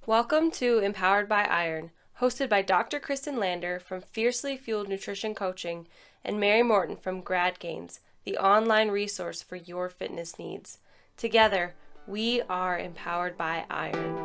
Welcome to Empowered by Iron, hosted by Dr. Kristin Lander from Fiercely Fueled Nutrition Coaching and Mary Morton from Grad Gains, the online resource for your fitness needs. Together, we are empowered by iron.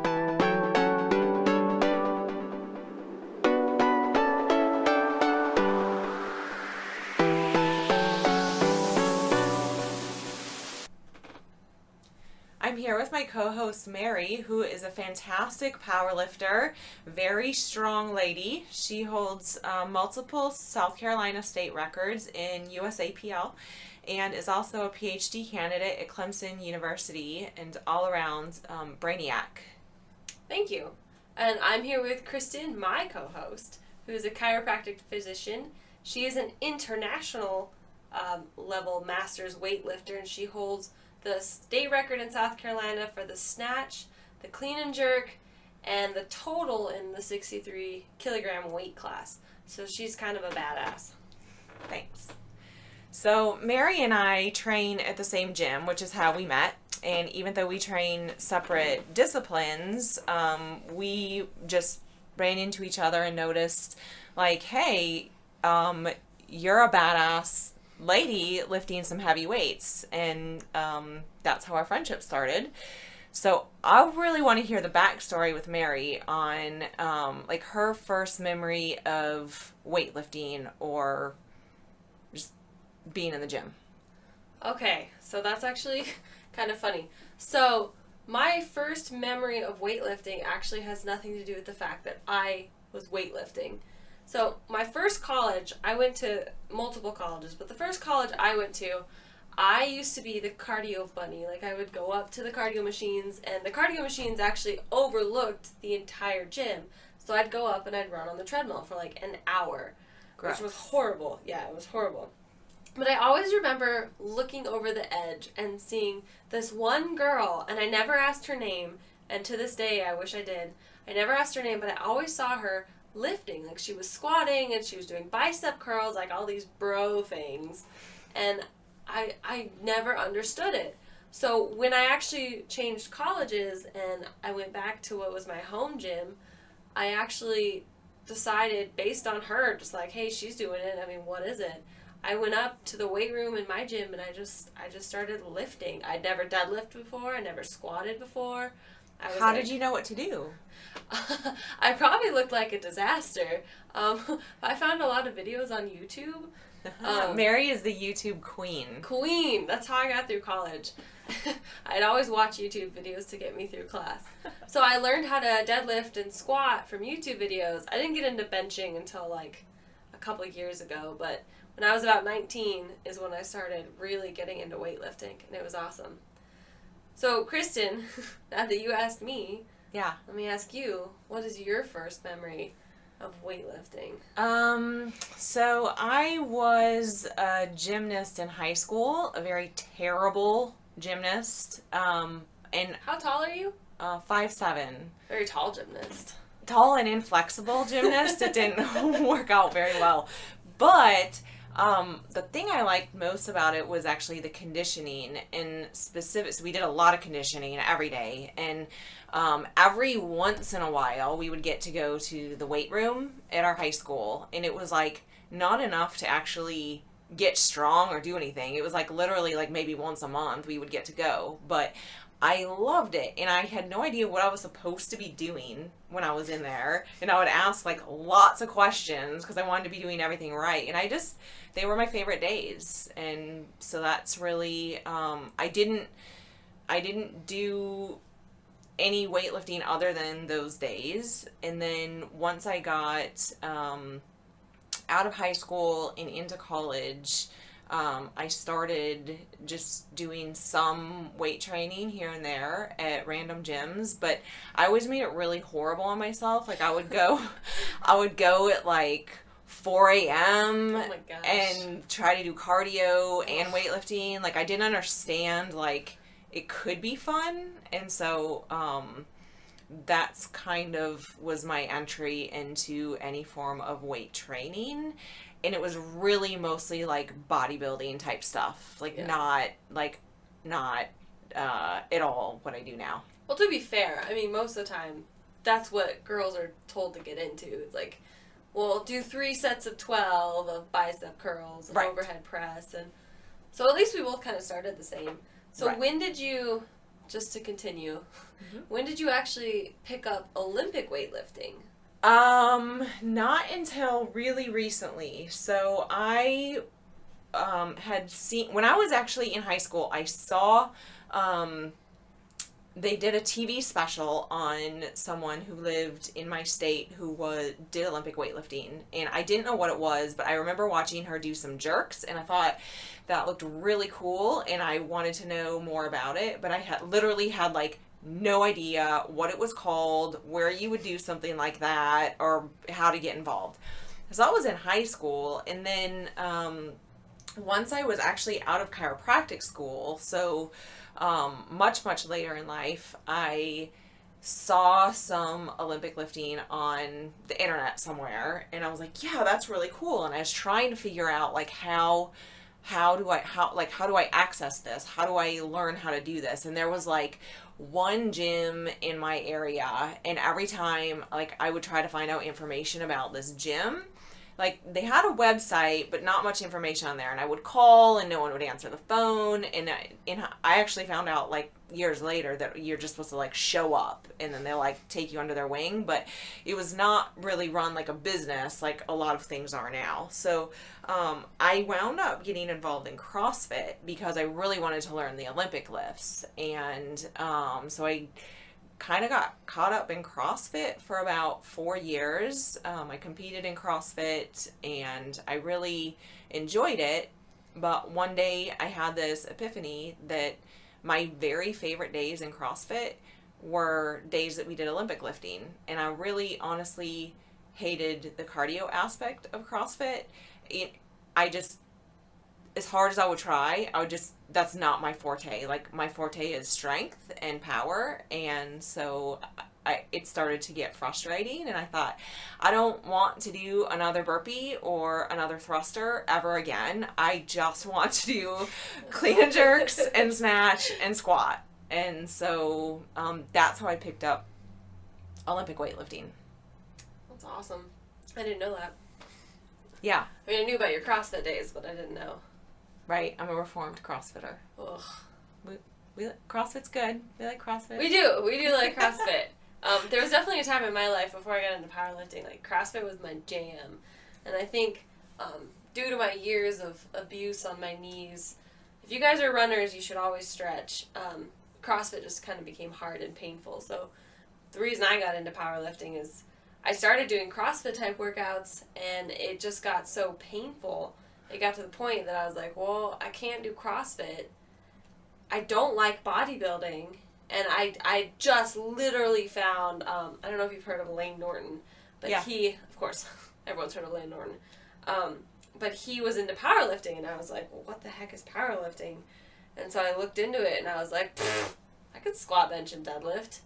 I'm here with my co-host Mary, who is a fantastic powerlifter, very strong lady. She holds multiple South Carolina state records in USAPL and is also a PhD candidate at Clemson University and all-around brainiac. Thank you. And I'm here with Kristin, my co-host, who is a chiropractic physician. She is an international level master's weightlifter, and she holds the state record in South Carolina for the snatch, the clean and jerk, and the total in the 63 kilogram weight class. So she's kind of a badass. Thanks. So Mary and I train at the same gym, which is how we met. And even though we train separate disciplines, we just ran into each other and noticed, like, hey, you're a badass lady lifting some heavy weights, and that's how our friendship started. So I really want to hear the backstory with Mary on like her first memory of weightlifting or just being in the gym. Okay, so that's actually kind of funny. So my first memory of weightlifting actually has nothing to do with the fact that I was weightlifting. So my first college, I went to multiple colleges, but the first college I went to, I used to be the cardio bunny. Like, I would go up to the cardio machines, and the cardio machines actually overlooked the entire gym. So I'd go up and I'd run on the treadmill for like an hour, Gross. which was horrible. Yeah, it was horrible. But I always remember looking over the edge and seeing this one girl, and I never asked her name, and to this day I wish I did. I never asked her name, but I always saw her lifting. Like, she was squatting and she was doing bicep curls, like all these bro things, and I never understood it. So when I actually changed colleges and I went back to what was my home gym, I actually decided, based on her, just like, hey, she's doing it, I mean, what is it? I went up to the weight room in my gym and I just started lifting. I'd never deadlifted before, I never squatted before. How did you know what to do? I probably looked like a disaster. I found a lot of videos on YouTube. Mary is the YouTube queen. Queen! That's how I got through college. I'd always watch YouTube videos to get me through class. So I learned how to deadlift and squat from YouTube videos. I didn't get into benching until like a couple of years ago, but when I was about 19 is when I started really getting into weightlifting, and it was awesome. So, Kristin, now that you asked me, yeah, let me ask you, what is your first memory of weightlifting? So I was a gymnast in high school, a very terrible gymnast, and How tall are you? 5'7". Very tall gymnast. Tall and inflexible gymnast. It didn't work out very well, but the thing I liked most about it was actually the conditioning, and specific. So we did a lot of conditioning every day, and every once in a while we would get to go to the weight room at our high school, and it was like not enough to actually get strong or do anything. It was like literally like maybe once a month we would get to go, but I loved it, and I had no idea what I was supposed to be doing when I was in there, and I would ask like lots of questions because I wanted to be doing everything right, and they were my favorite days, and so that's really, I didn't do any weightlifting other than those days, and then once I got out of high school and into college, I started just doing some weight training here and there at random gyms, but I always made it really horrible on myself. Like I would go at like 4 a.m. Oh my gosh. and try to do cardio and weightlifting. Like I didn't understand like it could be fun, and so that's kind of was my entry into any form of weight training. And it was really mostly like bodybuilding type stuff, like not at all what I do now. Well, to be fair, I mean, most of the time that's what girls are told to get into. It's like, well, do 3 sets of 12 of bicep curls and overhead press. And so at least we both kind of started the same. So when did you, just to continue, when did you actually pick up Olympic weightlifting? Not until really recently. So I had seen, when I was actually in high school, I saw they did a TV special on someone who lived in my state who did Olympic weightlifting, and I didn't know what it was, but I remember watching her do some jerks, and I thought that looked really cool, and I wanted to know more about it, but I literally had like no idea what it was called, where you would do something like that, or how to get involved. So I was in high school, and then once I was actually out of chiropractic school, so much later in life, I saw some Olympic lifting on the internet somewhere, and I was like, yeah, that's really cool. And I was trying to figure out like how do I access this? How do I learn how to do this? And there was like one gym in my area, and every time like I would try to find out information about this gym, like they had a website but not much information on there, and I would call and no one would answer the phone, and I actually found out like years later that you're just supposed to like show up and then they'll like take you under their wing, but it was not really run like a business like a lot of things are now. So I wound up getting involved in CrossFit because I really wanted to learn the Olympic lifts, and so I kind of got caught up in CrossFit for about 4 years. I competed in CrossFit and I really enjoyed it. But one day I had this epiphany that my very favorite days in CrossFit were days that we did Olympic lifting. And I really honestly hated the cardio aspect of CrossFit. As hard as I would try, that's not my forte. Like, my forte is strength and power, and so it started to get frustrating, and I thought, I don't want to do another burpee or another thruster ever again. I just want to do clean and jerks and snatch and squat. And so that's how I picked up Olympic weightlifting. That's awesome. I didn't know that. Yeah. I mean, I knew about your CrossFit days, but I didn't know. Right, I'm a reformed CrossFitter. Ugh. We CrossFit's good. We like CrossFit. We do like CrossFit. There was definitely a time in my life before I got into powerlifting, like CrossFit was my jam, and I think due to my years of abuse on my knees, if you guys are runners, you should always stretch. CrossFit just kind of became hard and painful. So the reason I got into powerlifting is I started doing CrossFit type workouts, and it just got so painful. It got to the point that I was like, well, I can't do CrossFit. I don't like bodybuilding. And I just literally found, I don't know if you've heard of Lane Norton, but he, of course, everyone's heard of Lane Norton. But he was into powerlifting, and I was like, well, what the heck is powerlifting? And so I looked into it, and I was like, I could squat, bench, and deadlift.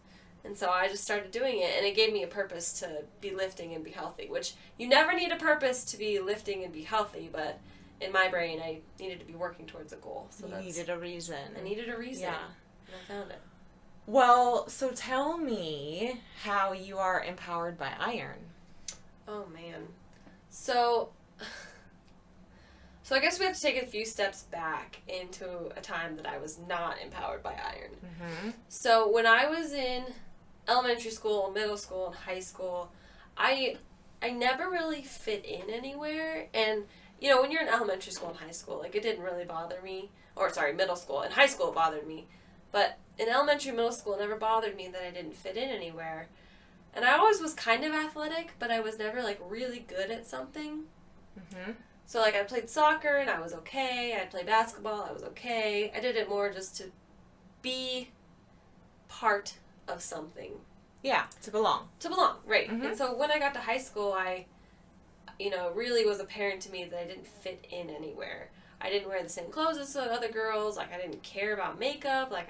And so I just started doing it, and it gave me a purpose to be lifting and be healthy, which you never need a purpose to be lifting and be healthy, but in my brain, I needed to be working towards a goal. So you needed a reason. I needed a reason, yeah. And I found it. Well, so tell me how you are empowered by iron. Oh, man. So I guess we have to take a few steps back into a time that I was not empowered by iron. Mm-hmm. So when I was in elementary school, middle school, and high school, I never really fit in anywhere. And, you know, when you're in elementary school and high school, like, it didn't really bother me. Or, sorry, middle school. In high school, it bothered me. But in elementary, middle school, it never bothered me that I didn't fit in anywhere. And I always was kind of athletic, but I was never, like, really good at something. Mm-hmm. So, like, I played soccer, and I was okay. I'd play basketball, I was okay. I did it more just to be part of something. Yeah, to belong. To belong, right. Mm-hmm. And so when I got to high school, it really was apparent to me that I didn't fit in anywhere. I didn't wear the same clothes as the other girls. Like, I didn't care about makeup. Like,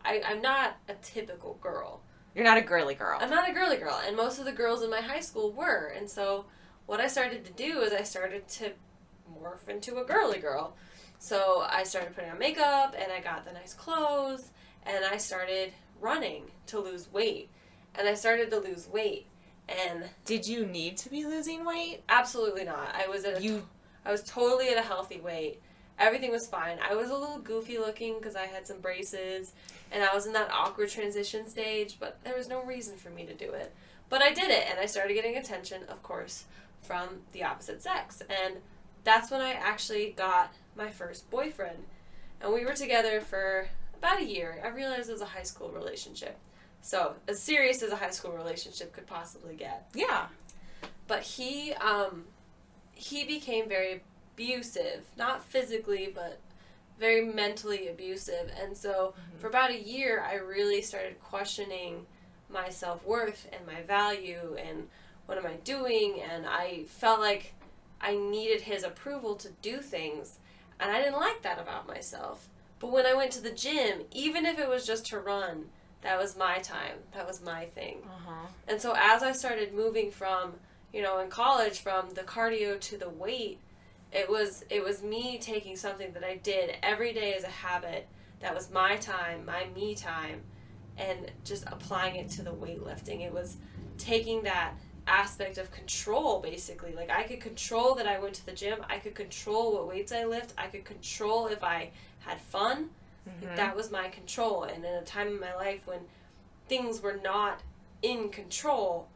I'm not a typical girl. You're not a girly girl. I'm not a girly girl. And most of the girls in my high school were. And so what I started to do is I started to morph into a girly girl. So I started putting on makeup, and I got the nice clothes, and I started running to lose weight. and I started to lose weight. And did you need to be losing weight? Absolutely not. I was I was totally at a healthy weight. Everything was fine. I was a little goofy looking because I had some braces, and I was in that awkward transition stage, but there was no reason for me to do it. But I did it, and I started getting attention, of course, from the opposite sex. And that's when I actually got my first boyfriend. And we were together for about a year. I realized it was a high school relationship. So, as serious as a high school relationship could possibly get. Yeah. But he became very abusive. Not physically, but very mentally abusive. And so, for about a year, I really started questioning my self-worth and my value and what am I doing? And I felt like I needed his approval to do things. And I didn't like that about myself. But when I went to the gym, even if it was just to run, that was my time. That was my thing. And so as I started moving from, in college, from the cardio to the weight, it was me taking something that I did every day as a habit. That was my time, my me time, and just applying it to the weightlifting. It was taking that aspect of control, basically. Like, I could control that I went to the gym. I could control what weights I lift. I could control if I had fun. Like, that was my control. And in a time in my life when things were not in control,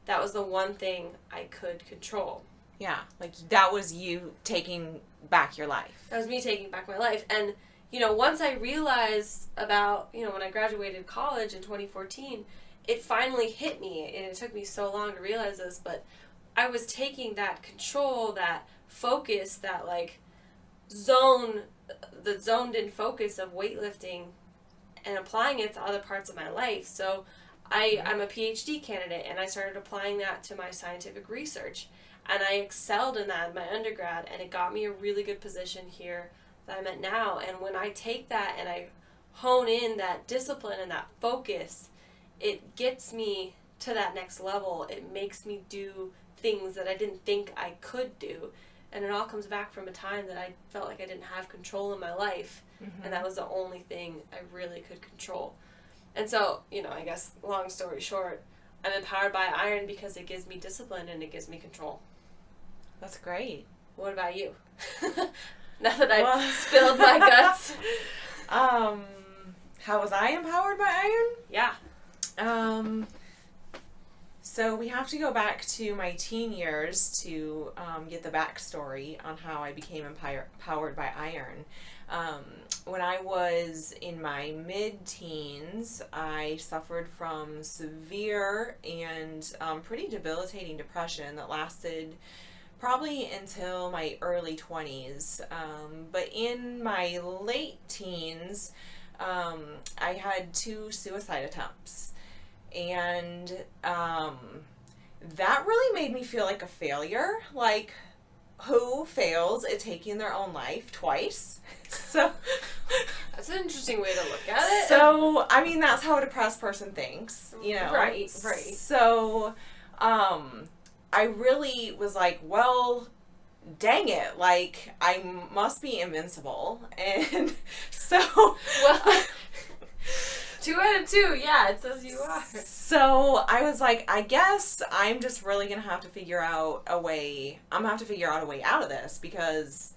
that was the one thing I could control. Yeah, like that was you taking back your life. That was me taking back my life. And, once I realized about, when I graduated college in 2014, it finally hit me. And it took me so long to realize this, but I was taking that control, that focus, that the zoned in focus of weightlifting and applying it to other parts of my life. So I'm a PhD candidate, and I started applying that to my scientific research. And I excelled in that in my undergrad, and it got me a really good position here that I'm at now. And when I take that and I hone in that discipline and that focus, it gets me to that next level. It makes me do things that I didn't think I could do. And it all comes back from a time that I felt like I didn't have control in my life. And that was the only thing I really could control. And so, I guess, long story short, I'm empowered by iron because it gives me discipline and it gives me control. That's great. What about you? Now that I've spilled my guts. How was I empowered by iron? Yeah. So we have to go back to my teen years to get the backstory on how I became empowered by iron. When I was in my mid-teens, I suffered from severe and pretty debilitating depression that lasted probably until my early 20s. But in my late teens, I had 2 suicide attempts. And that really made me feel like a failure. Like, who fails at taking their own life twice? So that's an interesting way to look at it. So, I mean, that's how a depressed person thinks, Right. So, I really was like, well, dang it, like, I must be invincible. And so... Well... 2 out of 2, yeah, it says you are. So I was like, I guess I'm just really going to have to figure out a way. I'm going to have to figure out a way out of this, because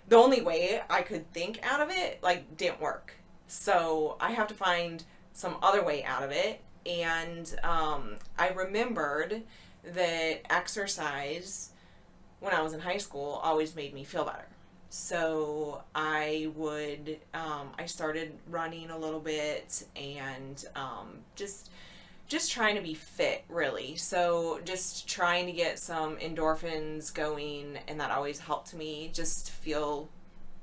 the only way I could think out of it, didn't work. So I have to find some other way out of it. And I remembered that exercise when I was in high school always made me feel better. So I started running a little bit and just trying to be fit, really. So just trying to get some endorphins going, and that always helped me just feel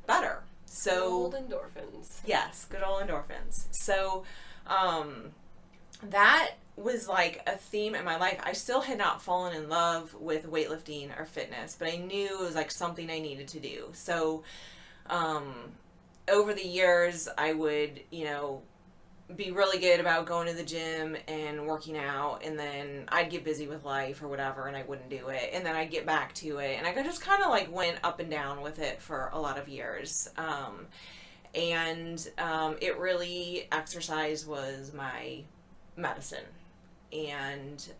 better. So good old endorphins. Yes, good old endorphins. So that was like a theme in my life. I still had not fallen in love with weightlifting or fitness, but I knew it was like something I needed to do. So over the years, I would, be really good about going to the gym and working out, and then I'd get busy with life or whatever, and I wouldn't do it, and then I'd get back to it, and I just kind of went up and down with it for a lot of years. It really, exercise was my medicine. and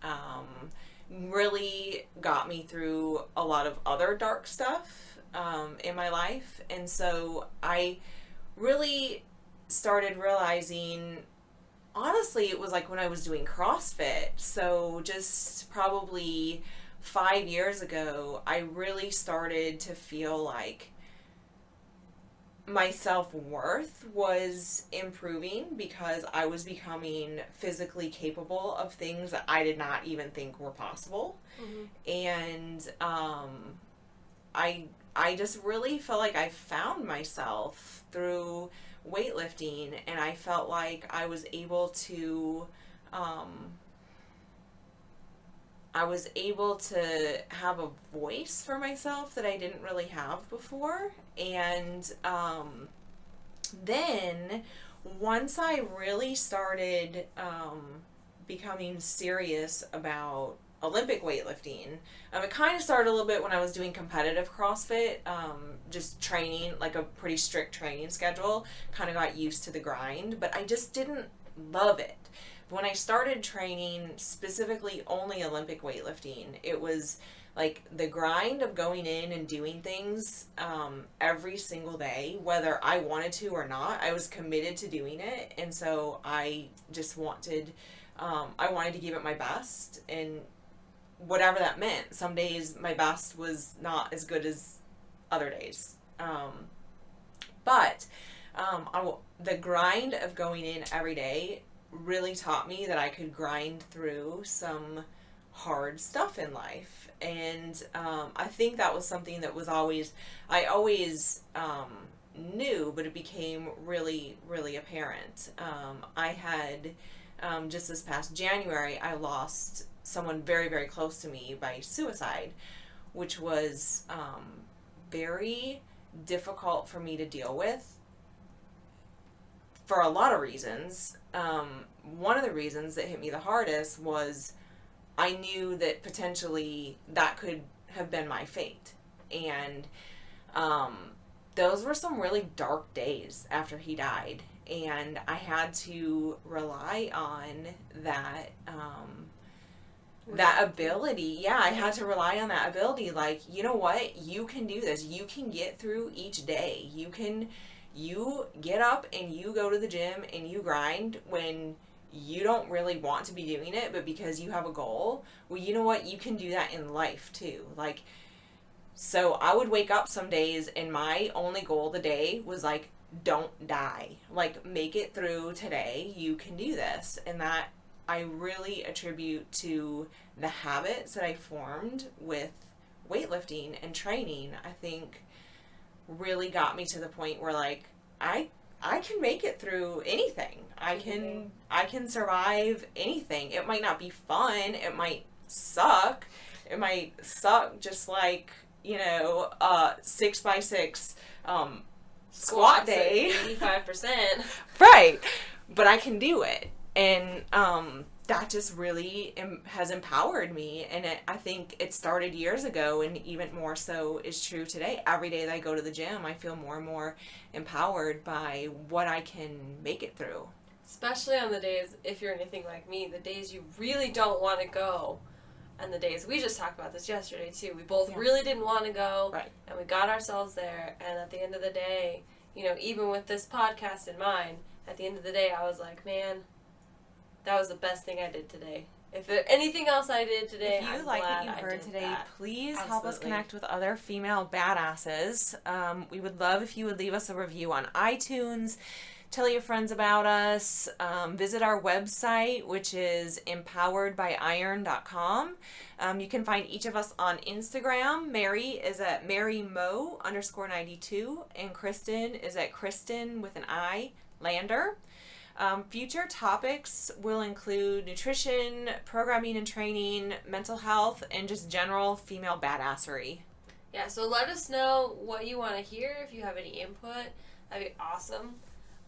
really got me through a lot of other dark stuff in my life. And so I really started realizing, honestly, it was like when I was doing CrossFit. So just probably 5 years ago, I really started to feel like my self-worth was improving because I was becoming physically capable of things that I did not even think were possible. And I just really felt like I found myself through weightlifting, and I felt like I was able to have a voice for myself that I didn't really have before. And then once I really started becoming serious about Olympic weightlifting, it kind of started a little bit when I was doing competitive CrossFit, just training, like a pretty strict training schedule, kind of got used to the grind, but I just didn't love it. When I started training specifically only Olympic weightlifting, it was like the grind of going in and doing things every single day, whether I wanted to or not. I was committed to doing it, and so I just wanted to give it my best, and whatever that meant. Some days my best was not as good as other days, but the grind of going in every day really taught me that I could grind through some hard stuff in life. And I think that was something that I always knew, but it became really, really apparent. I had, just this past January, I lost someone very, very close to me by suicide, which was very difficult for me to deal with for a lot of reasons. One of the reasons that hit me the hardest was I knew that potentially that could have been my fate. And those were some really dark days after he died. And I had to rely on that that ability. Yeah, I had to rely on that ability. Like, you know what? You can do this. You can get through each day. You get up and you go to the gym and you grind when you don't really want to be doing it, but because you have a goal. Well, you know what? You can do that in life too. Like, so I would wake up some days and my only goal of the day was like, don't die. Like, make it through today. You can do this. And that I really attribute to the habits that I formed with weightlifting and training. I think really got me to the point where, like, I can make it through anything. I can survive anything. It might not be fun. It might suck. It might suck just like, 6x6 squat day. 85%. Right. But I can do it. And that just really has empowered me. And I think it started years ago, and even more so is true today. Every day that I go to the gym, I feel more and more empowered by what I can make it through. Especially on the days, if you're anything like me, the days you really don't want to go. And the days, we just talked about this yesterday too. We both really didn't want to go. Right. And we got ourselves there. And at the end of the day, even with this podcast in mind, at the end of the day, I was like, man, that was the best thing I did today. If there anything else I did today, if you like what you heard today, please help us connect with other female badasses. We would love if you would leave us a review on iTunes. Tell your friends about us. Visit our website, which is empoweredbyiron.com. You can find each of us on Instagram. Mary is at MaryMo_92, and Kristin is at Kristin with an I, Lander. Future topics will include nutrition, programming and training, mental health, and just general female badassery. Yeah, so let us know what you want to hear. If you have any input, that'd be awesome.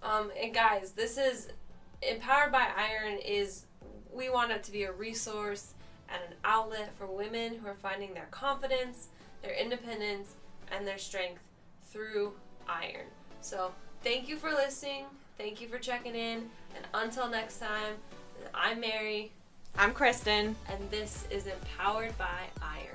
And guys, this is Empowered by Iron. We want it to be a resource and an outlet for women who are finding their confidence, their independence, and their strength through iron. So thank you for listening. Thank you for checking in. And until next time, I'm Mary. I'm Kristin. And this is Empowered by Iron.